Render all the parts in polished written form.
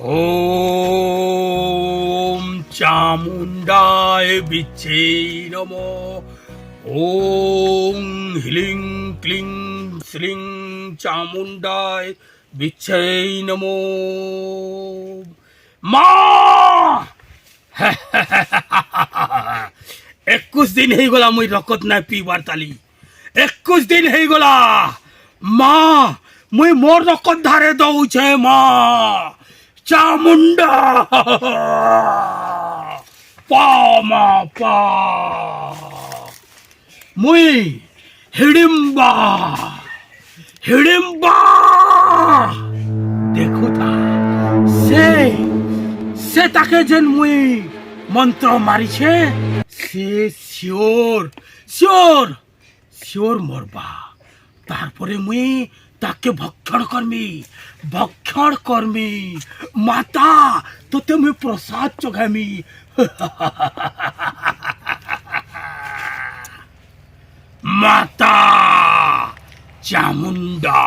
ওম চামুণ্ডায় বিচ্ছে নমো। ওম হ্লিং ক্লিং শ্লিং চামুণ্ডায় বিচ্ছে নমো। মা 21 দিন হয়েগলা মুই রকত নাই পিবার তালি। 21 দিন হয়েগলা মা মুই মোর রকত ধারে দৌছে মা চামুণ্ডা পা মা পা মুই হিড়িম্বা হিড়িম্বা দেখো তা সে তাকে যেন মুই মন্ত্র মারিছে সে শিওর শিওর শিওর মরবা। তারপরে মুই তাকে ভক্ষণ করমি মাতা তোতে মুই প্রসাদ চঘামি। মাতা চামুণ্ডা।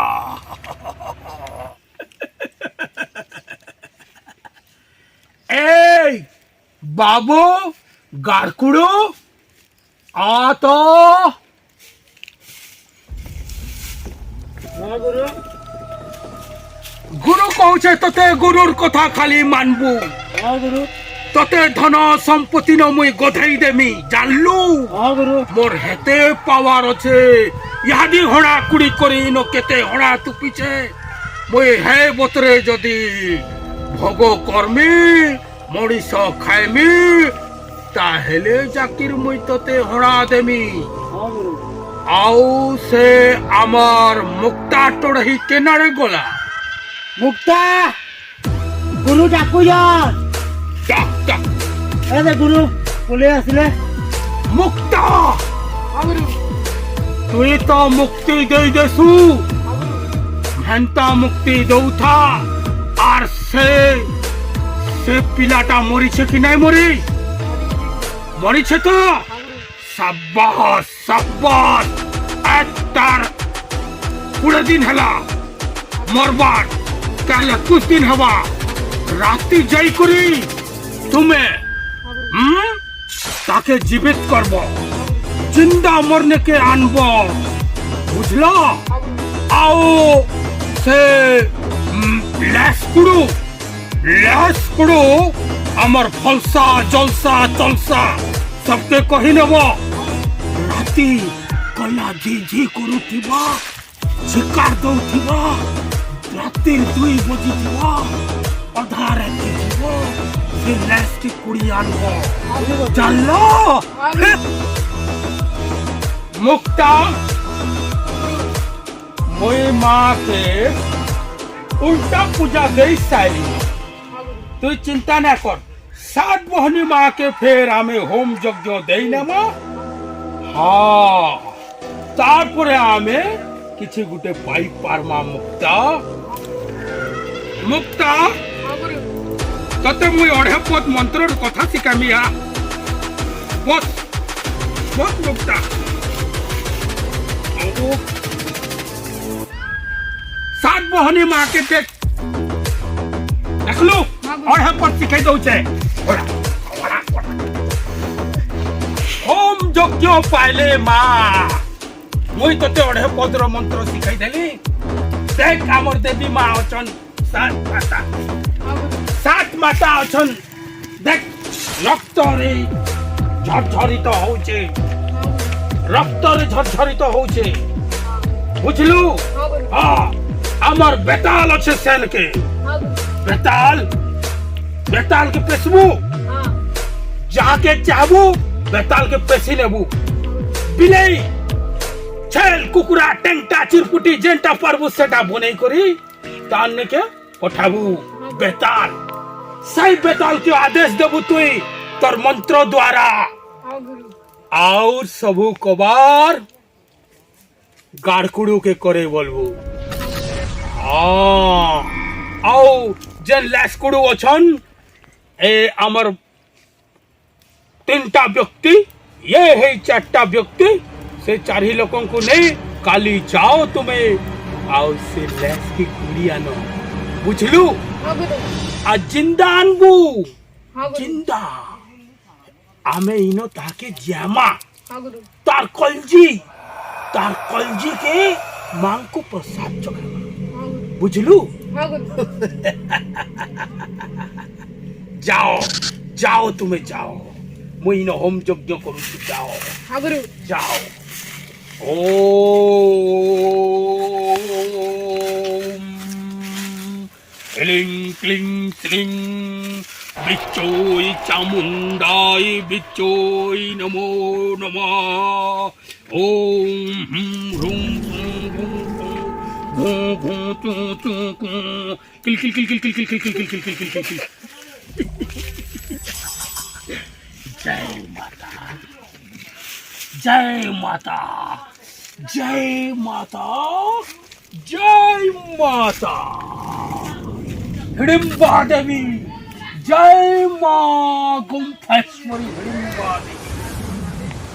এই বাবু গাড়কুড়ো আ তো। গুরু কହୁছে তোতে গুরুর কথা খালি মানবু। তোতে ধন সম্পত্তি ন মুই গধাই দেমি জানলু। মোর হেতে পাওয়ার আছে ইহাদি হଣା কুড়ি করি ন কেতে হଣା তুপিছে মুই হে বতরে যদি ভোগ কর্মী মଣିଷ খাইমি তাহেলে জাকির মুই তোতে হଣା দেমি। আউ সে আমার মুক্তা টড়হি কেনারে গলা। মুক্তা গুরু ডাকুজন ডাক ডাক এ গুরু বলে আসলে মুক্তা তুই তো মুক্তি দেই দেসু হেন্তা মুক্তি দৌথা। আর সে পিলাটা মরিছে কি নাই মরিছে তো সাব্বাস সাব্বাস। একটার 20 দিন হেলা মরবার কাল 21 দিন হবা রাত্রি যাই করি তুমি তাকে জীবিত করব জিন্দা মরনে কে আনব বুঝলো। আও সে লেস কুড়ু আমার ফলসা জলসা তলসা সবকে কহি নেব। রাতি কলা ঝি করুথিবা শিকার দৌথিবা রাত্রির 2 বজিথিবা অধারে থিব সে লেসটি কুড়ি আনব জানলো। মুক্তা মই মাকে উল্টা পূজা দেই সাইলি তুই চিন্তা না কর। 7 বহনী মাকে ফের আমি হোম যজ্ঞ দেই নেব। হ্যাঁ তারপরে আমি কিছু গুটে পাই পারমা। মুক্তা তোতে মুই 2.5 পদ মন্ত্রর কথা শিখামি। বস মুক্তা 7 বহনী মাকে দেখলু 2.5 পদ শিখাই দৌছে। হোম যজ্ঞ পাইলে মা মুই তোতে 2.5 পদর মন্ত্র শিখাই দেলি। দেখ আমার দেবী মা অছন 7 মাতা অছন। দেখ রক্তরে ঝরঝরিত হচ্ছে বুঝলু। আমার বেতাল আছে সেনকে বেতাল কে পেশবু যাকে চাহবু বেতাল কে পেশি নেবু। বিলেই ছেল কুকুরা টেংটা চিরপুটি যেটা পারবু সেটা বনেই করি তান্নে কে পঠাবু বেতাল। সেই বেতাল কে আদেশ দেবু তুই তোর মন্ত্র দ্বারা। আর সবু কবার গাড়কুড়ু কে করে বলবু। আও যে লেসকুড়ু অছন এ আমার 3টা ব্যক্তি ये है 4टा व्यक्ति से 4 लोगों को नहीं काली जाओ तुम्हें आओ से लेस की कुड़ी आनो বুঝলু হ্যাঁ গুরু আর জিন্দা আনবু হ্যাঁ গুরু জিন্দা আমি ইনো তাকে জ্যামা হ্যাঁ গুরু তার কলজিকে মাংকু প্রসাদ চখাবা হ্যাঁ গুরু বুঝলু হ্যাঁ গুরু যাও তুমি যাও মুই ইনো হোম যজ্ঞ করুছি যাও হ্যাঁ গুরু যাও ও ক্লিং ক্লিং শ্রিং বিচ্চৈ চামুণ্ডায় বিচ্চৈ নমো নমঃ ওম হুম হুম হুম হুম ঘু ঘু চু চু কু কিল কিল কিল কিল কিল কিল কিল কিল কিল কিল কিল কিল কিল কিল জয় মাতা जय माता जय माता जय माता हिडिंबा देवी जय मां गुम्फेश्वरी हिडिंबा देवी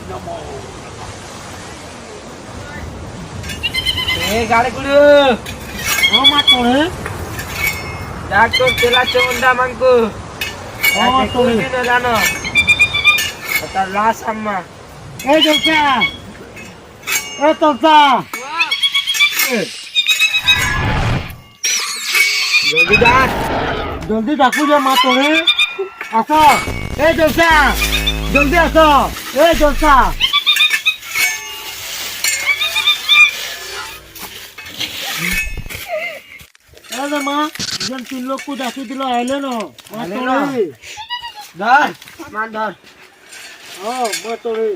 नमो ए गाड़ी गुरु ओ मा तोड़े डॉक्टर तेला चमुंडा मांगको ओ तोड़े न जानो ता लाश अम्मा ए जोसा जल्दी डाकू जा मा तोड़े आसो ए जोसा जल्दी आसो ए जोसा अरे माँ जन 3 लोग को डाकी दिलो आइले न मा तोड़े धर मान धर ओ मा तोड़े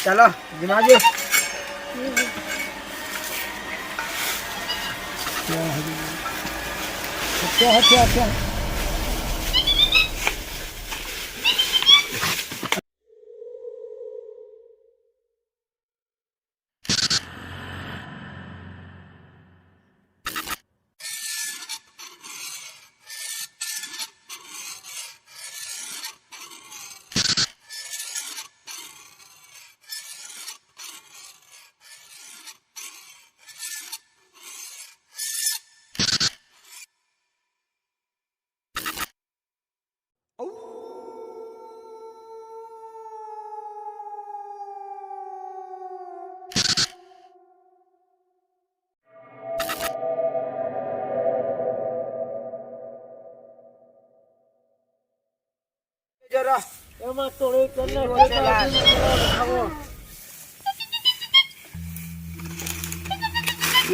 चलो दिमागी अच्छा जरा एमा तोड़े चलने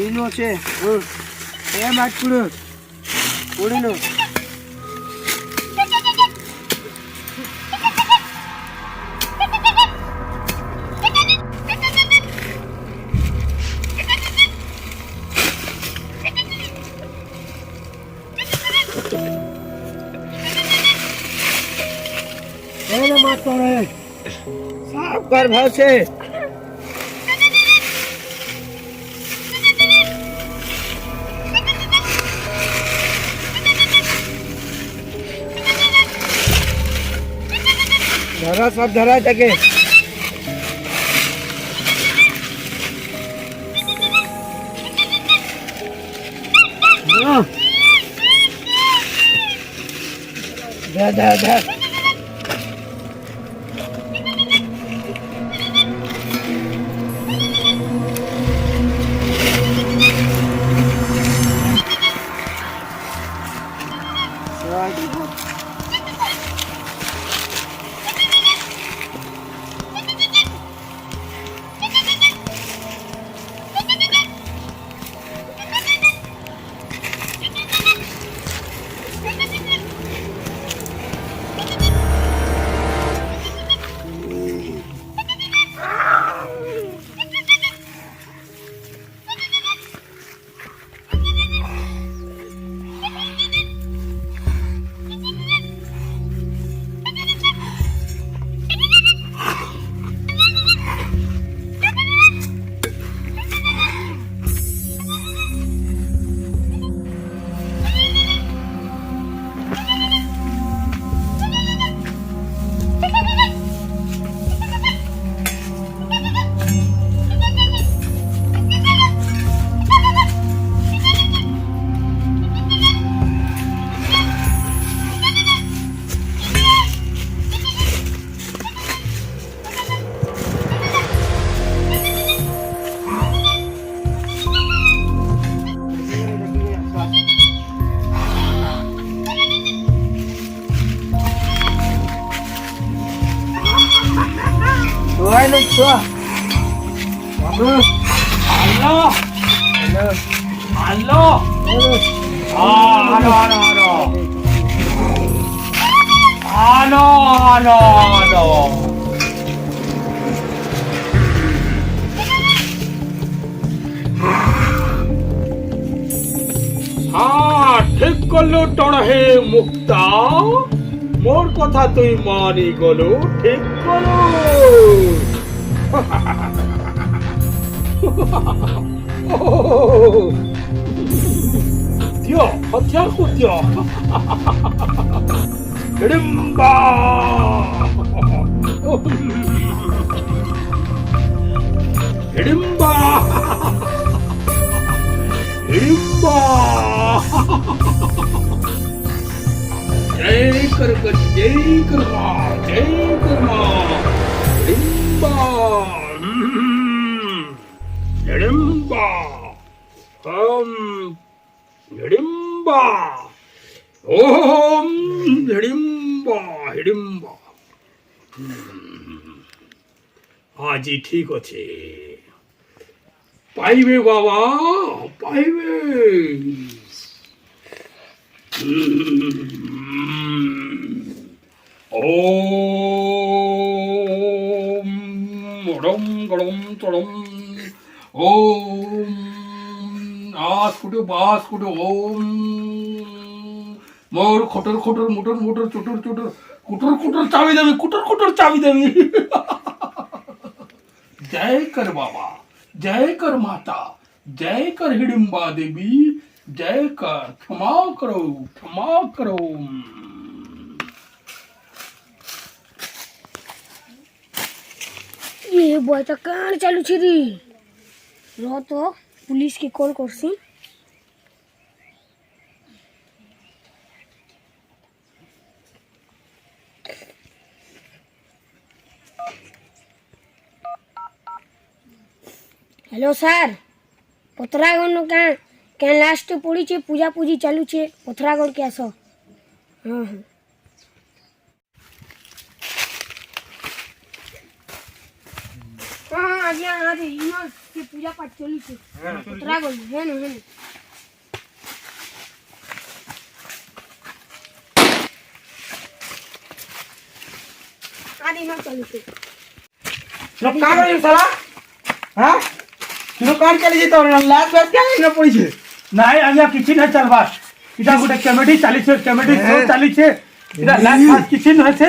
इनो छे ए माट पुरो ओडिनो ए माट तोड़े साफ कर भाव से धरा सब धरा जगे धर લે છો Halu. Halo. Halo. Halo. Halo. हाँ ठीक करलो टणहे मुक्ता मोर कथा तुई मानी गलो ठीक करो दियो हथियार को दियो हिडिंबा हिडिंबा हिडिंबा जय कर मां हिडिंबा हिडिंबा हिडिंबा ओम हिडिंबा আজি ঠিক আছে পাইবে বাবা পাইবে ওম গড়ম গড়ম চড়ম ওম আস কুটু বাস কুটু ওম মোর খটর খটর মোটর মোটর চুটুর চুটুর কুটুর কুটুর চাবি দেবি কুটুর কুটুর চাবি দেবি जय कर बाबा जय कर माता जय कर हिडिंबा देवी जय कर क्षमा करो ये बॉयटा कान चालू छी री रो तो पुलिस की कॉल करसी हेलो सर पथरागढ़ नो क्या लास्ट पड़ी छे पूजा पूजी चालू छे पथरागढ़ के आसो हाँ आज इनो के पूजा पाठ चालू छे पथरागढ़ है ना आज इनो चालू छे কার এই শালা হ্যাঁ কিনো কার চলে যেত লাস্ট ব্যাচ কেন না পড়িছে নাই আমি কিছু না চলবাস এটা গোটে কমেডি চালিছে কমেডি শো চালিছে এটা লাস্ট কিছু নছে